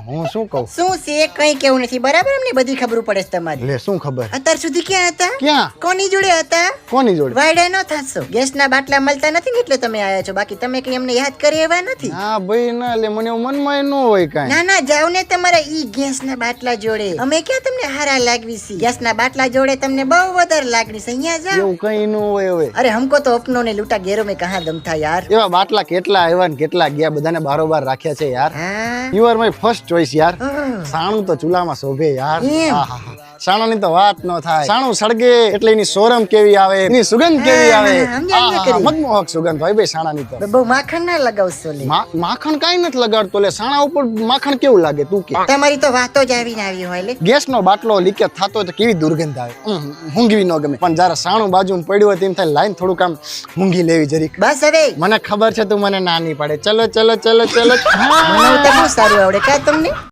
હું શું કહું? શું છે કઈ કેવું નથી બરાબર અમને બધી ખબર પડે છે તમારી. લે શું ખબર? અત્યાર સુધી ક્યાં હતા? ક્યાં? કોની જોડે હતા? કોની જોડે? વાયડા ન થાશો. ગેસના બાટલા મળતા નથી ને એટલે તમે આયા છો, બાકી તમે કઈ અમને યાદ કરી એવા નથી. હા ભાઈ ના, લે મને એવું મનમાં ન હોય કાંઈ. ના ના જાવ ને તમારા ઈ ગેસના બાટલા જોડે. અમે ક્યાં તમને હારા લાગવી છે? ગેસના બાટલા જોડે તમને બહુ વધારે લાગણી છે. અહીંયા જાવ. એવું કઈ ન હોય હવે. અરે हमको तो अपनों ने लूटा गैरों में कहाँ दम था यार. એવા બાટલા કેટલા આવ્યા ને કેટલા ગયા, બધાને બારોબાર રાખ્યા છે યાર. हाँ you are my first choice યાર. ઓહ. સાણું તો ચૂલામાં શોભે યાર. એમ? આહાહા. સાણાની તો વાત ન થાય. સાણું સળગે એટલે એની સોરમ કેવી આવે, એની સુગંધ કેવી આવે. સમજાય આહાહા, મનમોહક સુગંધ હોય ભાઈ સાણાની તો. બહુ માખણ ના લગાવશો લે. માખણ કાઈ નથી લગાડતો લે. સાણા ઉપર માખણ કેવું લાગે તું કે? તમારી તો વાતો જ આવીને આવી હોય લે. ગેસનો બાટલો લીકેજ થતો તો કેવી દુર્ગંધ આવે. ઊંઘવી ન ગમે, પણ જયારે સાણું બાજુમાં પડ્યું હોય તેમ થાય લાઈન થોડુંક આમ ઊંઘી લેવી જરીક. બસ હવે મને ખબર છે તું મને ના નહીં પાડે. ચલો ચલો ચલો ચલો. મને તો બહુ સારું આવડે કા તમને.